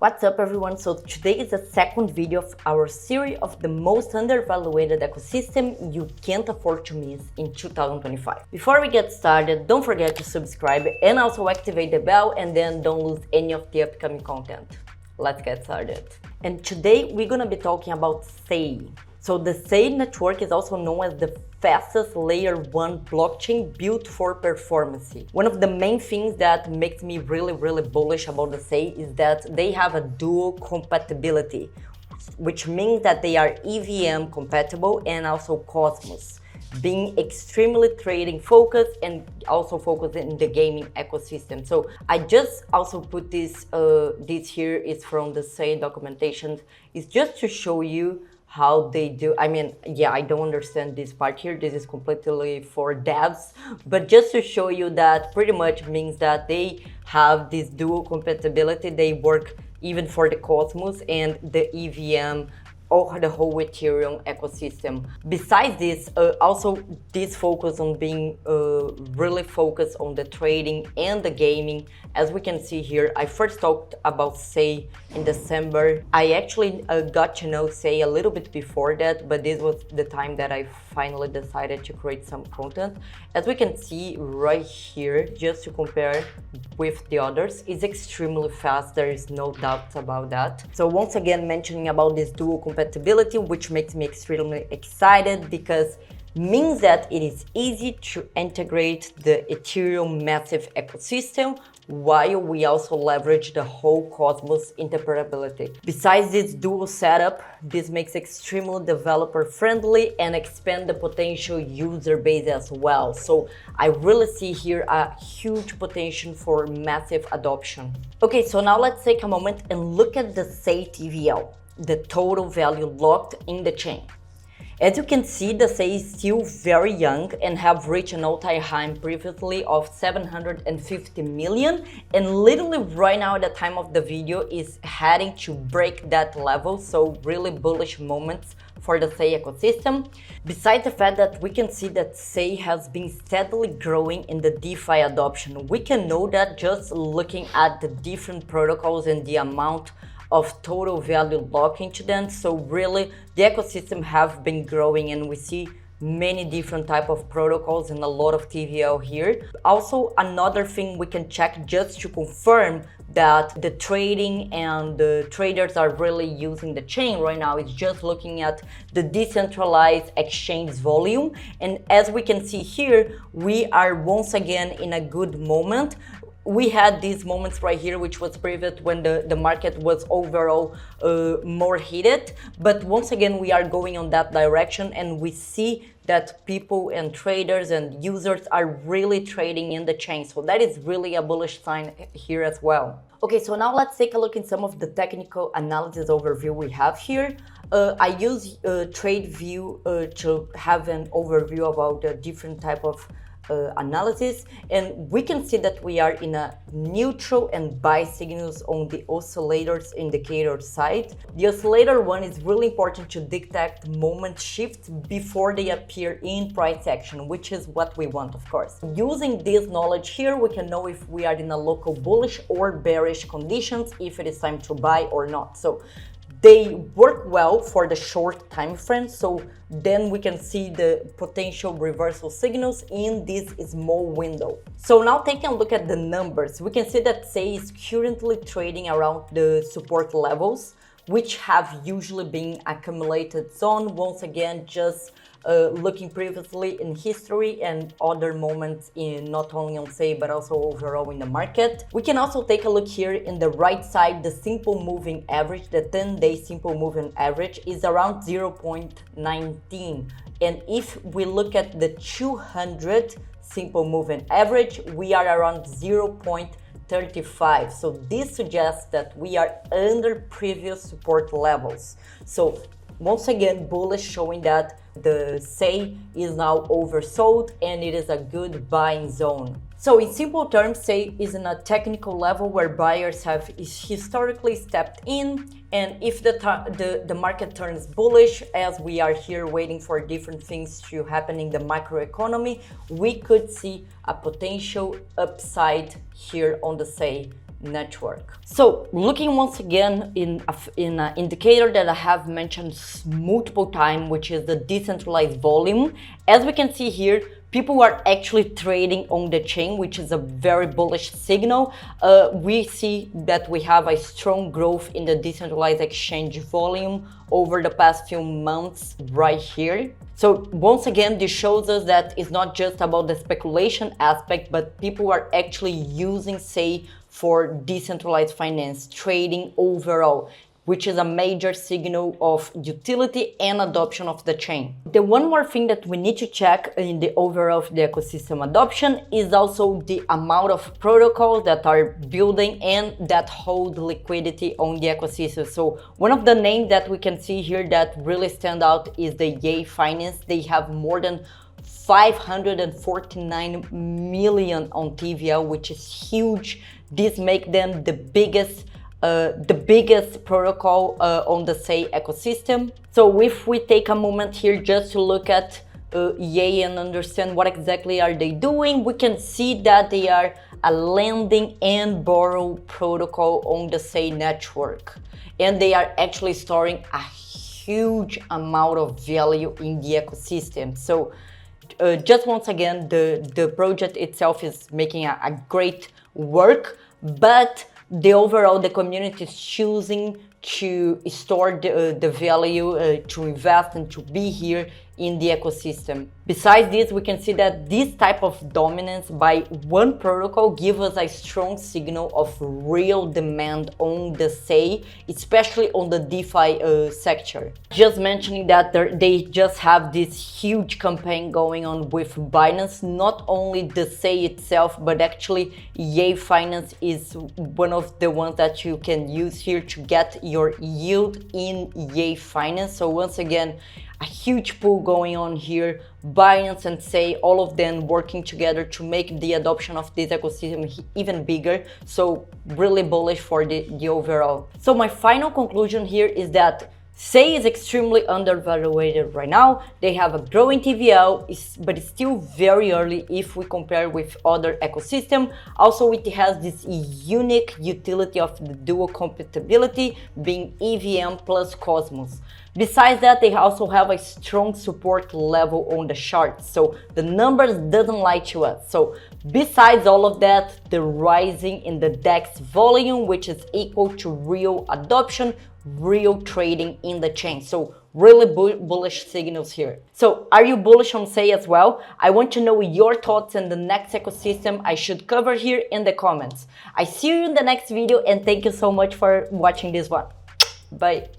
What's up everyone? So today is the second video of our series of the most undervalued ecosystem you can't afford to miss in 2025. Before we get started, don't forget to subscribe and also activate the bell, and then don't lose any of the upcoming content. Let's get started. And today we're gonna be talking about SEI. So the SEI network is also known as the fastest layer 1 blockchain built for performance. One of the main things that makes me really bullish about the SEI is that they have a dual compatibility, which means that they are EVM compatible and also Cosmos, being extremely trading focused and also focused in the gaming ecosystem. So I just also put this here is from the SEI documentation. It's just to show you how they do. I mean, yeah, I don't understand this part here. This is completely for devs, but just to show you that pretty much means that they have this dual compatibility. They work even for the Cosmos and the EVM or the whole Ethereum ecosystem. Besides this, also this focus on being really focused on the trading and the gaming. As we can see here, I first talked about SEI in December. I actually got to know SEI a little bit before that, but this was the time that I finally decided to create some content. As we can see right here, just to compare with the others, is extremely fast. There is no doubt about that. So once again, mentioning about this dual compatibility, which makes me extremely excited because means that it is easy to integrate the Ethereum massive ecosystem while we also leverage the whole Cosmos interoperability. Besides this dual setup, this makes extremely developer friendly and expand the potential user base as well. So I really see here a huge potential for massive adoption. Okay, so now let's take a moment and look at the SEI TVL, the total value locked in the chain. As you can see, the SEI is still very young and have reached an all-time high previously of 750 million, and literally right now at the time of the video is heading to break that level. So really bullish moments for the SEI ecosystem. Besides the fact that we can see that SEI has been steadily growing in the DeFi adoption, we can know that just looking at the different protocols and the amount of total value locked into them. So really the ecosystem have been growing, and we see many different type of protocols and a lot of TVL here. Also, another thing we can check just to confirm that the trading and the traders are really using the chain right now is just looking at the decentralized exchange volume. And as we can see here, we are once again in a good moment. We had these moments right here, which was previous when the market was overall more heated. But once again, we are going on that direction, and we see that people and traders and users are really trading in the chain. So that is really a bullish sign here as well. Okay, so now let's take a look in some of the technical analysis overview we have here. I use TradeView to have an overview about the different type of analysis, and we can see that we are in a neutral and buy signals on the oscillators indicator side. The oscillator one is really important to detect moment shifts before they appear in price action, which is what we want, of course. Using this knowledge here, we can know if we are in a local bullish or bearish conditions, if it is time to buy or not. So they work well for the short time frame, so then we can see the potential reversal signals in this small window. So now taking a look at the numbers, we can see that SEI is currently trading around the support levels, which have usually been accumulated zone. Once again, just looking previously in history and other moments in not only on SEI but also overall in the market. We can also take a look here in the right side. The simple moving average, the 10-day simple moving average is around 0.19, and if we look at the 200 simple moving average, we are around 0.35. So this suggests that we are under previous support levels. So once again, bullish, showing that the SEI is now oversold and it is a good buying zone. So in simple terms, SEI is in a technical level where buyers have historically stepped in, and if the market turns bullish, as we are here waiting for different things to happen in the macroeconomy, we could see a potential upside here on the SEI network. So looking once again in an indicator that I have mentioned multiple times, which is the decentralized volume, as we can see here, people are actually trading on the chain, which is a very bullish signal. We see that we have a strong growth in the decentralized exchange volume over the past few months right here. So once again, this shows us that it's not just about the speculation aspect, but people are actually using SEI for decentralized finance, trading overall, which is a major signal of utility and adoption of the chain. The one more thing that we need to check in the overall of the ecosystem adoption is also the amount of protocols that are building and that hold liquidity on the ecosystem. So one of the names that we can see here that really stand out is the ETHfinance. They have more than 549 million on TVL, which is huge. This makes them the biggest protocol on the SEI ecosystem. So if we take a moment here just to look at EA and understand what exactly are they doing, we can see that they are a lending and borrow protocol on the SEI network. And they are actually storing a huge amount of value in the ecosystem. So just once again, the project itself is making a great work, but the community is choosing to store the value, to invest and to be here in the ecosystem. Besides this, we can see that this type of dominance by one protocol gives us a strong signal of real demand on the SEI, especially on the DeFi sector. Just mentioning that they just have this huge campaign going on with Binance, not only the SEI itself, but actually ETHfinance is one of the ones that you can use here to get your yield in ETHfinance. So once again, a huge pool going on here, Binance and SEI, all of them working together to make the adoption of this ecosystem even bigger. So really bullish for the overall. So my final conclusion here is that SEI is extremely undervalued right now. They have a growing TVL, but it's still very early if we compare with other ecosystems. Also, it has this unique utility of the dual compatibility, being EVM plus Cosmos. Besides that, they also have a strong support level on the chart, so the numbers doesn't lie to us. So besides all of that, the rising in the DEX volume, which is equal to real adoption, real trading in the chain. So really bullish signals here. So are you bullish on SEI as well? I want to know your thoughts on the next ecosystem I should cover here in the comments. I see you in the next video and thank you so much for watching this one. Bye.